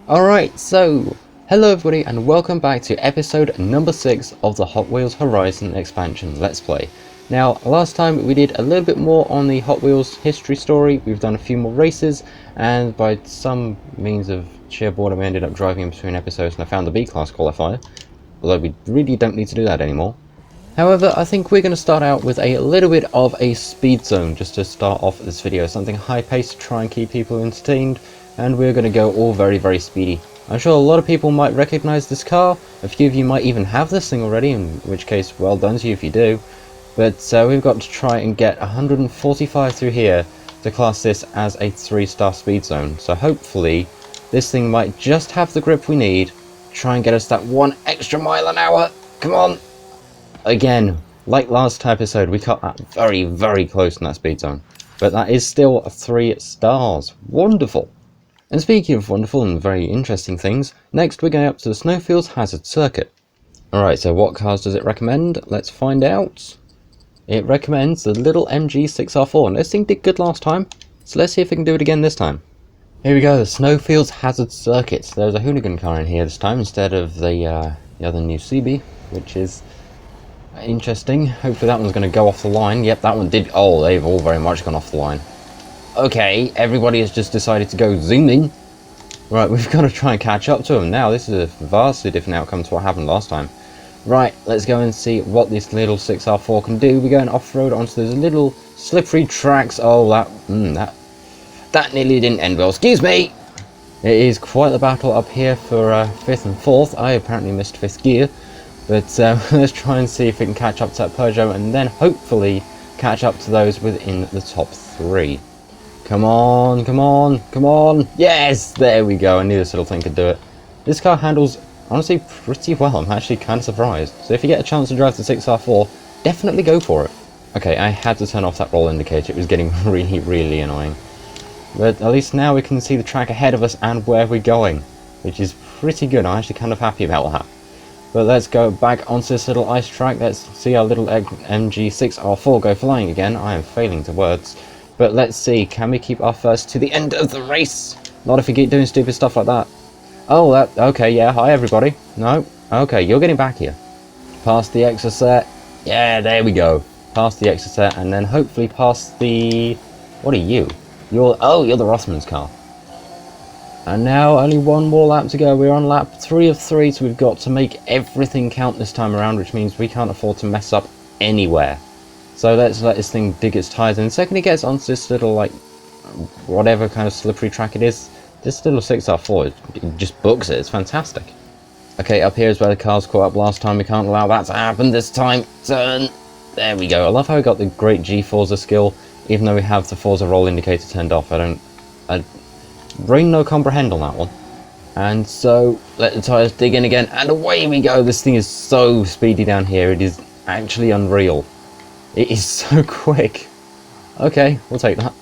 Alright, so hello everybody and welcome back to episode number 6 of the Hot Wheels Horizon expansion Let's Play. Now, last time we did a little bit more on the Hot Wheels history story, we've done a few more races, and by some means of sheer boredom I ended up driving in between episodes and I found the B-Class qualifier, although we really don't need to do that anymore. However, I think we're going to start out with a little bit of a speed zone just to start off this video, something high-paced to try and keep people entertained. And we're going to go all very speedy. I'm sure a lot of people might recognise this car, a few of you might even have this thing already, in which case well done to you if you do. But we've got to try and get 145 through here to class this as a 3-star speed zone. So hopefully this thing might just have the grip we need to try and get us that 1 extra mile an hour. Come on! Again, like last episode, we cut that very close in that speed zone. But that is still 3 stars. Wonderful! And speaking of wonderful and very interesting things, next we're going up to the Snowfields Hazard circuit. Alright, so what cars does it recommend? Let's find out. It recommends the little MG6R4, and this thing did good last time, so let's see if we can do it again this time. Here we go, the Snowfields Hazard circuit. There's a hooligan car in here this time instead of the other new CB, which is interesting. Hopefully that one's going to go off the line. Yep, that one did. Oh, they've all very much gone off the line. Okay, everybody has just decided to go zooming. Right, we've got to try and catch up to them now. This is a vastly different outcome to what happened last time. Right, let's go and see what this little 6R4 can do. We're going off-road onto those little slippery tracks. Oh, that nearly didn't end well. Excuse me! It is quite the battle up here for 5th and 4th. I apparently missed 5th gear. But let's try and see if we can catch up to that Peugeot and then hopefully catch up to those within the top 3. Come on, come on, come on. Yes, there we go. I knew this little thing could do it. This car handles, honestly, pretty well. I'm actually kind of surprised. So if you get a chance to drive the 6R4, definitely go for it. Okay, I had to turn off that roll indicator. It was getting really annoying. But at least now we can see the track ahead of us and where we're going, which is pretty good. I'm actually kind of happy about that. But let's go back onto this little ice track. Let's see our little MG6R4 go flying again. I am failing to words. But let's see, can we keep our first to the end of the race? Not if we keep doing stupid stuff like that. Oh, okay, yeah, hi everybody. No, okay, you're getting back here. Past the extra set. Yeah, there we go. Past the extra set, and then hopefully past the... What are you? You're the Rothmans car. And now only one more lap to go. We're on lap 3 of 3, so we've got to make everything count this time around, which means we can't afford to mess up anywhere. So let's let this thing dig its tires, and the second it gets onto this little, like, whatever kind of slippery track it is, this little 6R4, it just books it. It's fantastic. Okay, up here is where the cars caught up last time. We can't allow that to happen this time. Turn. There we go. I love how we got the great G-Forza skill, even though we have the Forza roll indicator turned off. Brain no comprehend on that one. And so, let the tires dig in again, and away we go. This thing is so speedy down here. It is actually unreal. It is so quick. Okay, we'll take that.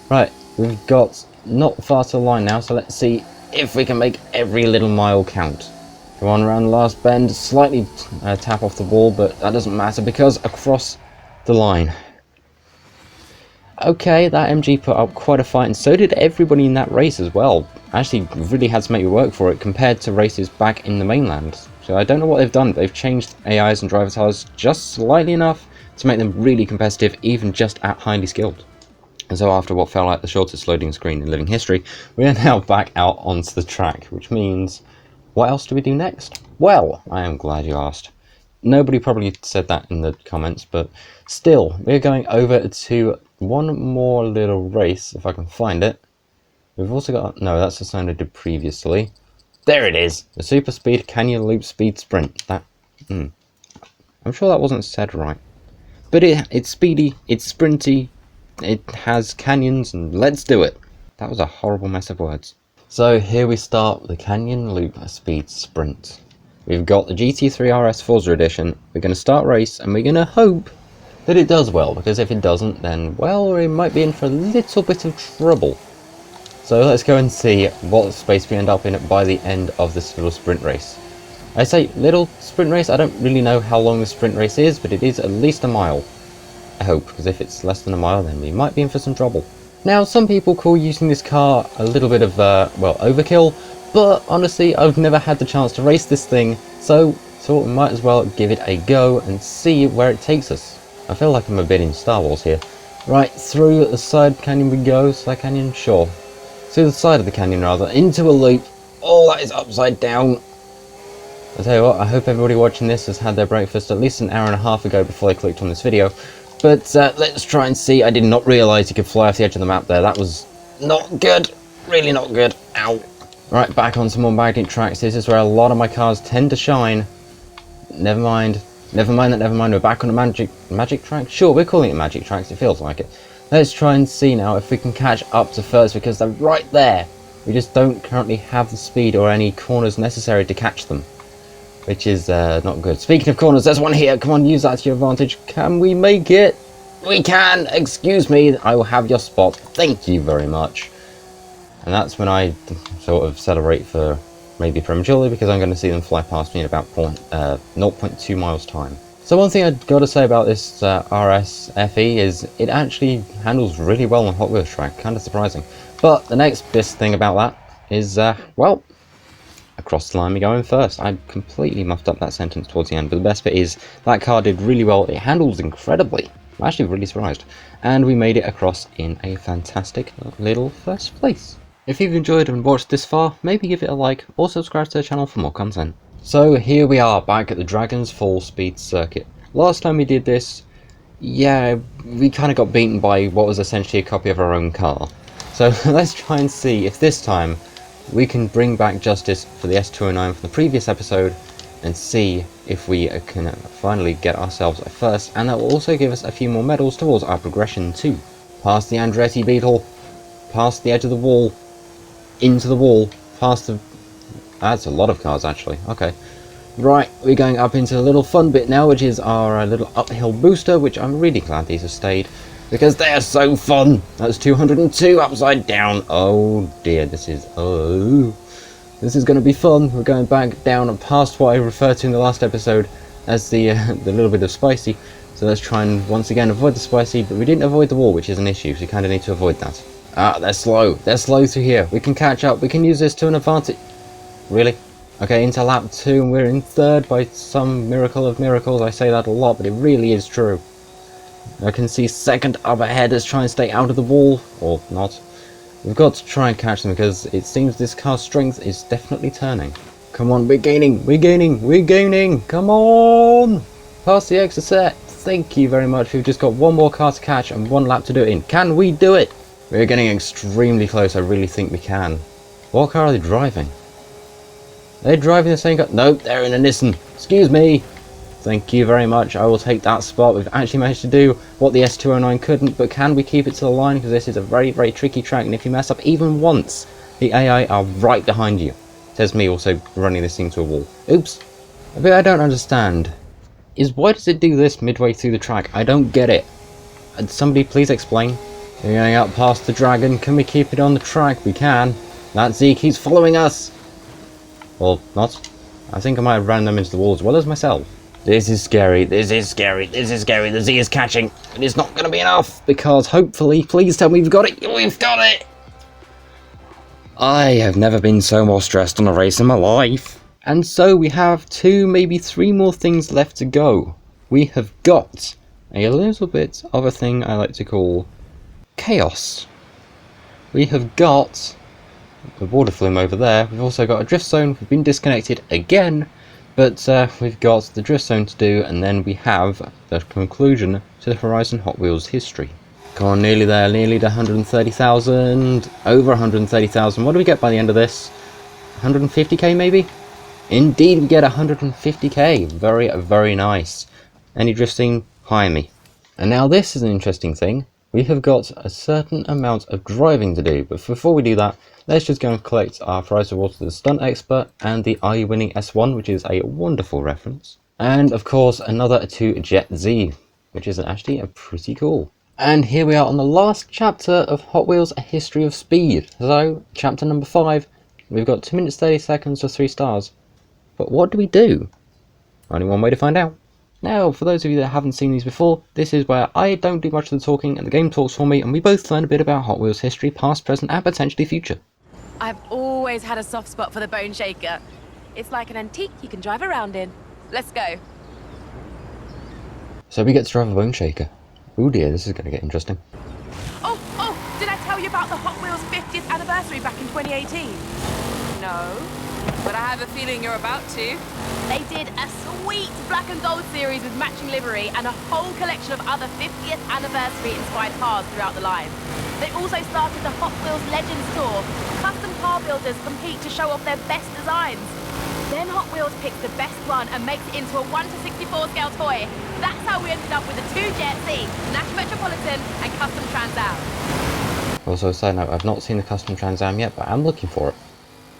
Right, we've got not far to the line now, so let's see if we can make every little mile count. Come on, around the last bend, slightly tap off the wall, but that doesn't matter because across the line. Okay, that MG put up quite a fight, and so did everybody in that race as well. Actually, really had to make me work for it compared to races back in the mainland. So I don't know what they've done, but they've changed AIs and driver tires just slightly enough to make them really competitive, even just at highly skilled. And so after what felt like the shortest loading screen in living history, we are now back out onto the track, which means, what else do we do next? Well, I am glad you asked. Nobody probably said that in the comments, but still, we're going over to one more little race, if I can find it. We've also got, no, that's the sound I did previously. There it is, the Super Speed Canyon Loop Speed Sprint. I'm sure that wasn't said right. But it's speedy, it's sprinty, it has canyons, and let's do it. That was a horrible mess of words. So here we start with the Canyon Loop Speed Sprint. We've got the GT3 RS Forza Edition. We're going to start race, and we're going to hope that it does well, because if it doesn't, then, well, we might be in for a little bit of trouble. So let's go and see what space we end up in by the end of this little sprint race. I say little sprint race, I don't really know how long the sprint race is, but it is at least a mile. I hope, because if it's less than a mile, then we might be in for some trouble. Now, some people call using this car a little bit of, well, overkill, But honestly, I've never had the chance to race this thing, so thought we might as well give it a go and see where it takes us. I feel like I'm a bit in Star Wars here. Right, through the side canyon we go, side canyon, sure. Through the side of the canyon rather, into a loop. Oh, that is upside down. I'll tell you what, I hope everybody watching this has had their breakfast at least an hour and a half ago before they clicked on this video. But let's try and see. I did not realise you could fly off the edge of the map there. That was not good. Really not good. Ow. Right, back on some more magnet tracks. This is where a lot of my cars tend to shine. Never mind. Never mind that, never mind. We're back on a magic track? Sure, we're calling it magic tracks. It feels like it. Let's try and see now if we can catch up to first, because they're right there. We just don't currently have the speed or any corners necessary to catch them, which is not good. Speaking of corners, there's one here. Come on, use that to your advantage. Can we make it? We can. Excuse me. I will have your spot. Thank you very much. And that's when I sort of celebrate for maybe prematurely, because I'm going to see them fly past me in about 0.2 miles time. So one thing I've got to say about this RSFE is it actually handles really well on Hot Wheels track. Kind of surprising. But the next best thing about that is, well, across the line we go in first. I completely muffed up that sentence towards the end, but the best bit is that car did really well. It handles incredibly. I'm actually really surprised. And we made it across in a fantastic little first place. If you've enjoyed and watched this far, maybe give it a like or subscribe to the channel for more content. So here we are back at the Dragon's Fall Speed Circuit. Last time we did this, yeah, we kind of got beaten by what was essentially a copy of our own car. So let's try and see if this time we can bring back justice for the S209 from the previous episode and see if we can finally get ourselves a first, and that will also give us a few more medals towards our progression too. Past the Andretti Beetle, past the edge of the wall, into the wall, past the... That's a lot of cars actually, okay. Right, we're going up into a little fun bit now, which is our little uphill booster, which I'm really glad these have stayed, because they are so fun. That's 202 upside down. Oh dear, this is going to be fun. We're going back down and past what I referred to in the last episode as the little bit of spicy. So let's try and once again avoid the spicy, but we didn't avoid the wall, which is an issue, so you kind of need to avoid that. Ah, they're slow. They're slow through here. We can catch up. We can use this to an advantage. Really? Okay, into lap 2, and we're in third by some miracle of miracles. I say that a lot, but it really is true. I can see second up ahead as try and stay out of the wall, or not. We've got to try and catch them because it seems this car's strength is definitely turning. Come on, we're gaining, we're gaining, we're gaining! Come on! Pass the extra set. Thank you very much. We've just got one more car to catch and one lap to do it in. Can we do it? We're getting extremely close. I really think we can. What car are they driving? Are they driving the same car? Nope, they're in a Nissan. Excuse me. Thank you very much. I will take that spot. We've actually managed to do what the S209 couldn't, but can we keep it to the line? Because this is a very, very tricky track, and if you mess up even once, the AI are right behind you. Says me also running this thing to a wall. Oops. A bit I don't understand is why does it do this midway through the track? I don't get it. Somebody please explain. We're going up past the dragon. Can we keep it on the track? We can. That Z keeps following us. Well, not. I think I might have ran them into the wall as well as myself. This is scary. This is scary. This is scary. The Z is catching. It is not going to be enough because hopefully, please tell me we've got it. We've got it. I have never been so more stressed on a race in my life. And so we have 2, maybe 3 more things left to go. We have got a little bit of a thing I like to call chaos. We have got the water flume over there. We've also got a drift zone. We've been disconnected again, but we've got the drift zone to do, and then we have the conclusion to the Horizon Hot Wheels history. Come on, nearly there, nearly to 130,000, over 130,000. What do we get by the end of this? 150k maybe? Indeed, we get 150k. Very, very nice. Any drifting? Hire me. And now this is an interesting thing. We have got a certain amount of driving to do, but before we do that, let's just go and collect our prize awards to the Stunt Expert and the Are You Winning S1, which is a wonderful reference. And of course, another to Jet Z, which is actually a pretty cool. And here we are on the last chapter of Hot Wheels A History of Speed. So, chapter number 5, we've got 2 minutes 30 seconds for 3 stars. But what do we do? Only one way to find out. Now, for those of you that haven't seen these before, this is where I don't do much of the talking and the game talks for me, and we both learn a bit about Hot Wheels history, past, present and potentially future. I've always had a soft spot for the Bone Shaker. It's like an antique you can drive around in. Let's go. So we get to drive a bone shaker. Oh dear, this is going to get interesting. Oh, did I tell you about the Hot Wheels 50th anniversary back in 2018? No, but I have a feeling you're about to. They did a sweet black and gold series with matching livery and a whole collection of other 50th anniversary inspired cars throughout the line. They also started the Hot Wheels Legends Tour. Custom car builders compete to show off their best designs. Then Hot Wheels picks the best one and makes it into a 1/64 scale toy. That's how we ended up with the two Jet C, Nash Metropolitan and Custom Trans Am. Also, side note, I've not seen the Custom Trans Am yet, but I'm looking for it.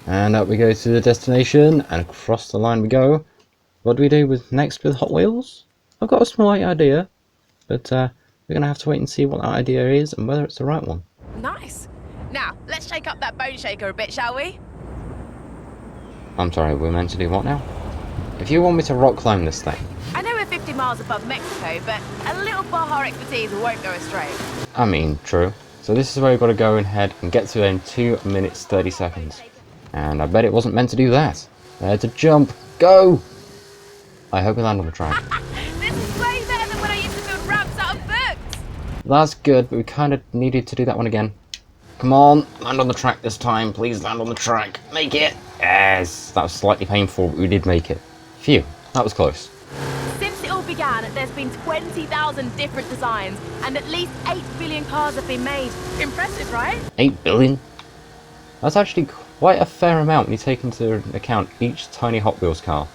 And up we go to the destination, and across the line we go. What do we do next with Hot Wheels? I've got a small idea, but we're going to have to wait and see what that idea is and whether it's the right one. Nice. Now, let's shake up that Bone Shaker a bit, shall we? I'm sorry, we're meant to do what now? If you want me to rock climb this thing. I know we're 50 miles above Mexico, but a little Baja expertise won't go astray. I mean, true. So this is where we've got to go ahead and get to in 2 minutes 30 seconds. And I bet it wasn't meant to do that. I had to jump. Go! I hope we land on the track. This is way better than when I used to build ramps out of books! That's good, but we kind of needed to do that one again. Come on, land on the track this time. Please land on the track. Make it. Yes, that was slightly painful, but we did make it. Phew, that was close. Since it all began, there's been 20,000 different designs, and at least 8 billion cars have been made. Impressive, right? 8 billion? That's actually quite a fair amount when you take into account each tiny Hot Wheels car.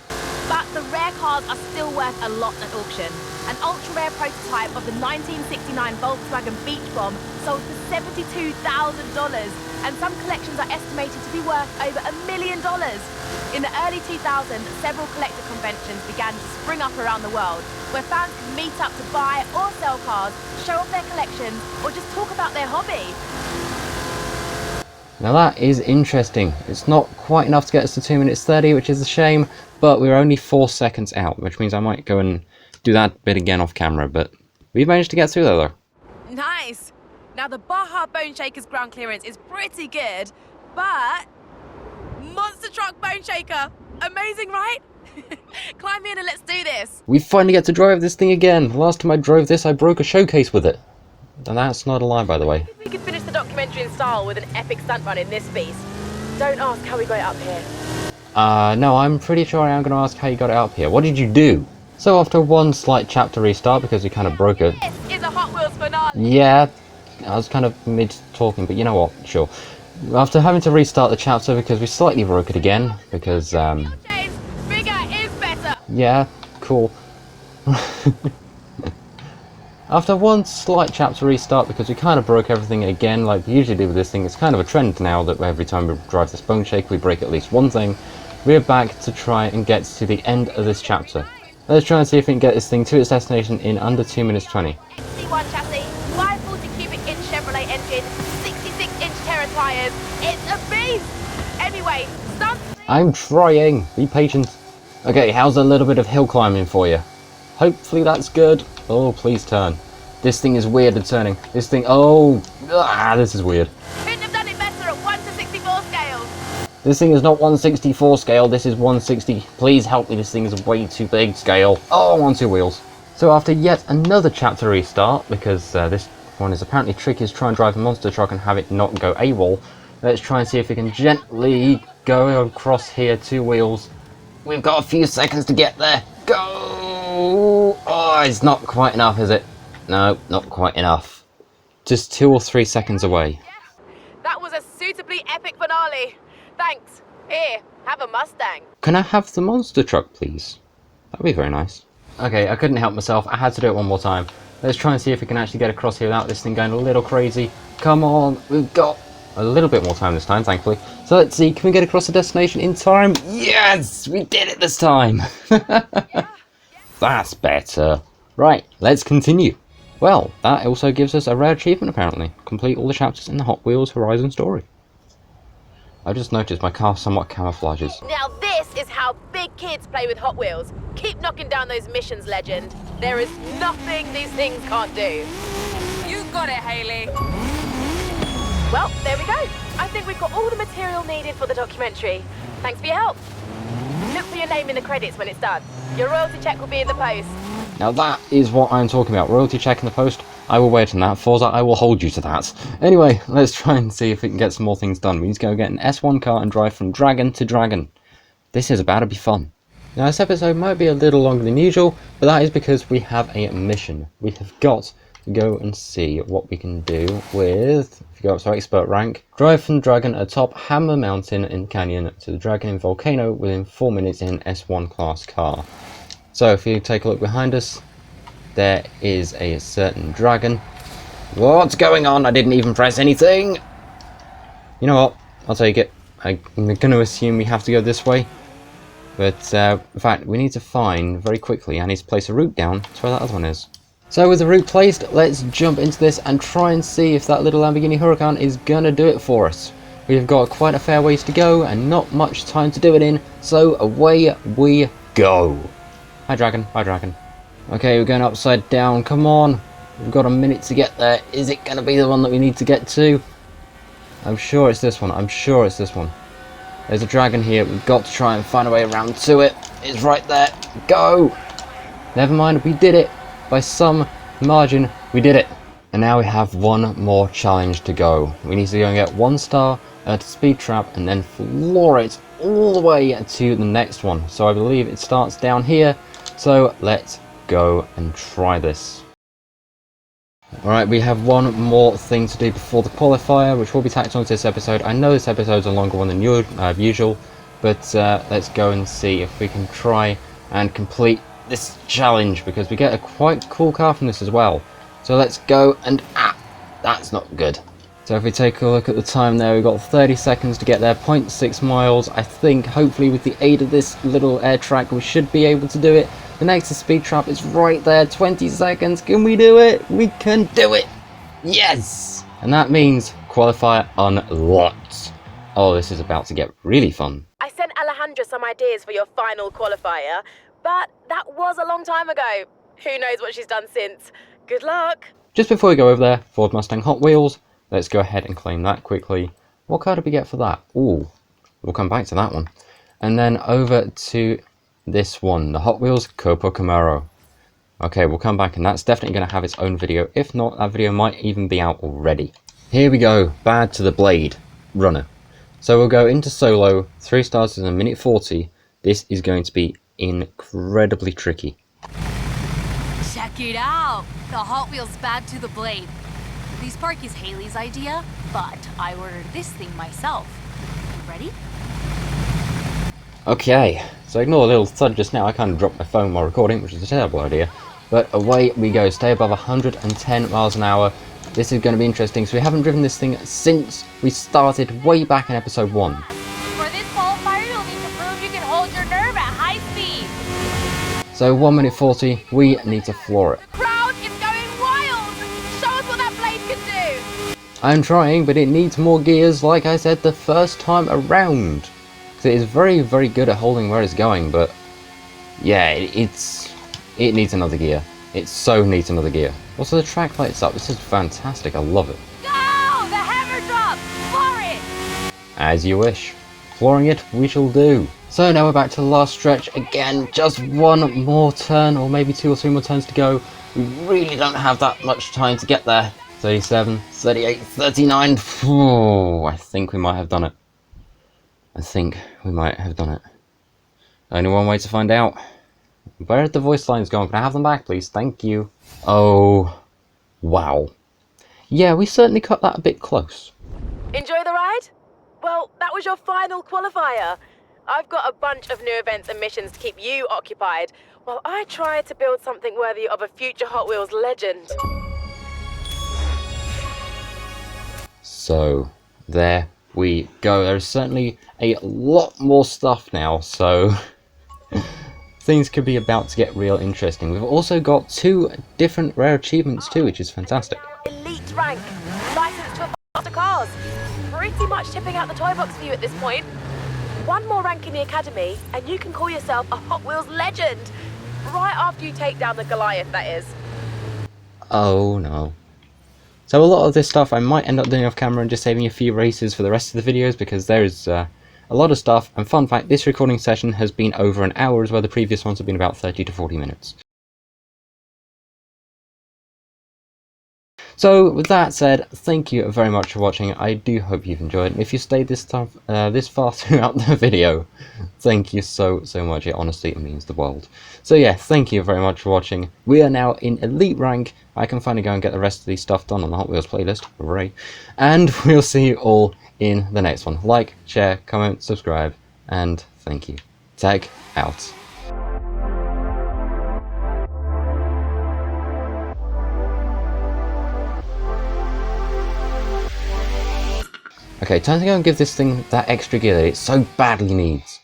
But the rare cars are still worth a lot at auction. An ultra-rare prototype of the 1969 Volkswagen Beach Bomb sold for $72,000, and some collections are estimated to be worth over $1 million. In the early 2000s, several collector conventions began to spring up around the world, where fans could meet up to buy or sell cars, show off their collections, or just talk about their hobby. Now that is interesting. It's not quite enough to get us to 2 minutes 30, which is a shame, but we're only 4 seconds out, which means I might go and do that bit again off camera, but we managed to get through there though. Nice! Now the Baja Bone Shaker's ground clearance is pretty good, but monster truck Bone Shaker! Amazing, right? Climb in and let's do this! We finally get to drive this thing again. Last time I drove this, I broke a showcase with it. And that's not a lie, by the way. We could finish the documentary in style with an epic stunt run in this beast. Don't ask how we got it up here. No, I'm pretty sure I am going to ask how you got it up here. What did you do? So after one slight chapter restart, because we kind of broke it. This is a Hot Wheels finale! Yeah, I was kind of mid-talking, but you know what? Sure. After having to restart the chapter because we slightly broke it again, because, Bigger is better! yeah, cool. After one slight chapter restart, because we kind of broke everything again, like we usually do with this thing, it's kind of a trend now that every time we drive this Bone Shaker we break at least one thing. We're back to try and get to the end of this chapter. Let's try and see if we can get this thing to its destination in under 2 minutes 20. C1 chassis, 540 cubic inch Chevrolet engine, 66 inch Terra tyres. It's a beast! Anyway, stop! I'm trying! Be patient. Okay, how's a little bit of hill climbing for you? Hopefully that's good. Oh, please turn. This thing is weird at turning. This thing, this is weird. Couldn't have done it better at 1/64 scale. This thing is not 1/64 scale, this is 160. Please help me, this thing is way too big scale. Oh, I'm on 2 wheels. So after yet another chapter restart, because this one is apparently tricky, is try and drive a monster truck and have it not go AWOL. Let's try and see if we can gently go across here 2 wheels. We've got a few seconds to get there. Go! Oh, it's not quite enough, is it? No, not quite enough. Just 2 or 3 seconds away. That was a suitably epic finale. Thanks. Here, have a Mustang. Can I have the monster truck, please? That'd be very nice. Okay, I couldn't help myself. I had to do it one more time. Let's try and see if we can actually get across here without this thing going a little crazy. Come on, we've got a little bit more time this time, thankfully. So let's see, can we get across the destination in time? Yes, we did it this time. That's better. Right, let's continue. Well, that also gives us a rare achievement apparently. Complete all the chapters in the Hot Wheels Horizon story. I just noticed my car somewhat camouflages. Now this is how big kids play with Hot Wheels. Keep knocking down those missions, legend. There is nothing these things can't do. You got it, Hayley. Well, there we go. I think we've got all the material needed for the documentary. Thanks for your help. Look for your name in the credits when it's done. Your royalty check will be in the post. Now that is what I'm talking about. Royalty check in the post. I will wait on that. Forza, I will hold you to that. Anyway, let's try and see if we can get some more things done. We need to go get an S1 car and drive from dragon to dragon. This is about to be fun. Now this episode might be a little longer than usual, but that is because we have a mission. We have got to go and see what we can do with, if you go up to expert rank, drive from dragon atop Hammer Mountain in Canyon to the dragon in Volcano within 4 minutes in an S1 class car. So if you take a look behind us, there is a certain dragon. What's going on? I didn't even press anything! You know what? I'll take it. I'm going to assume we have to go this way. But in fact, we need to find very quickly, I need to place a route down to where that other one is. So with the route placed, let's jump into this and try and see if that little Lamborghini Huracan is going to do it for us. We've got quite a fair ways to go and not much time to do it in, so away we go. Hi dragon, hi dragon. Okay, we're going upside down, come on. We've got a minute to get there. Is it going to be the one that we need to get to? I'm sure it's this one, I'm sure it's this one. There's a dragon here, we've got to try and find a way around to it. It's right there, go! Never mind, we did it. By some margin, we did it. And now we have one more challenge to go. We need to go and get 1 star at speed trap and then floor it all the way to the next one. So I believe it starts down here. So let's go and try this. Alright, we have one more thing to do before the qualifier, which will be tacked onto this episode. I know this episode's a longer one than usual, but let's go and see if we can try and complete this challenge, because we get a quite cool car from this as well. So let's go and that's not good. So if we take a look at the time there, we've got 30 seconds to get there, 0.6 miles. I think hopefully with the aid of this little air track we should be able to do it. The next speed trap is right there, 20 seconds. Can we do it? We can do it! Yes! And that means qualifier unlocked. Oh, this is about to get really fun. I sent Alejandra some ideas for your final qualifier, but that was a long time ago. Who knows what she's done since. Good luck! Just before we go over there, Ford Mustang Hot Wheels, let's go ahead and claim that quickly. What car did we get for that? Ooh, we'll come back to that one. And then over to this one, the Hot Wheels Copa Camaro. Okay, we'll come back and that's definitely going to have its own video. If not, that video might even be out already. Here we go, bad to the blade, runner. So we'll go into solo, 3 stars in a minute 40. This is going to be incredibly tricky. Check it out! The Hot Wheels Bad to the Blade. This park is Haley's idea, but I ordered this thing myself. You ready? Okay, so ignore a little thud just now. I kind of dropped my phone while recording, which is a terrible idea. But away we go, stay above 110 miles an hour. This is going to be interesting. So we haven't driven this thing since we started way back in episode 1. For this qualifier, you'll need to prove you can hold your nerve at high speed. So 1 minute 40, we need to floor it. The crowd is going wild! Show us what that blade can do! I'm trying, but it needs more gears, like I said the first time around. So it is very, very good at holding where it's going, but yeah, it needs another gear. It so needs another gear. Also, the track lights up. This is fantastic. I love it. Go! The hammer drop! Floor it! As you wish. Flooring it, we shall do. So now we're back to the last stretch again. Just one more turn, or maybe 2 or 3 more turns to go. We really don't have that much time to get there. 37, 38, 39. Oh, I think we might have done it. I think we might have done it. Only one way to find out. Where are the voice lines going? Can I have them back, please? Thank you. Oh, wow. Yeah, we certainly cut that a bit close. Enjoy the ride? Well, that was your final qualifier. I've got a bunch of new events and missions to keep you occupied, while I try to build something worthy of a future Hot Wheels legend. So, there we go. There's certainly a lot more stuff now, so things could be about to get real interesting. We've also got 2 different rare achievements too, which is fantastic. Elite rank, licensed for faster cars. Pretty much tipping out the toy box for you at this point. 1 more rank in the academy, and you can call yourself a Hot Wheels legend. Right after you take down the Goliath, that is. Oh no. So a lot of this stuff I might end up doing off camera and just saving a few races for the rest of the videos, because there is a lot of stuff. And fun fact, this recording session has been over an hour, as well the previous ones have been about 30 to 40 minutes. So with that said, thank you very much for watching. I do hope you've enjoyed. If you stayed this far throughout the video, thank you so much. It honestly means the world. So yeah, thank you very much for watching. We are now in elite rank. I can finally go and get the rest of these stuff done on the Hot Wheels playlist. Hooray. And we'll see you all in the next one. Like, share, comment, subscribe, and thank you. Tag out. Okay, time to go and give this thing that extra gear that it so badly needs.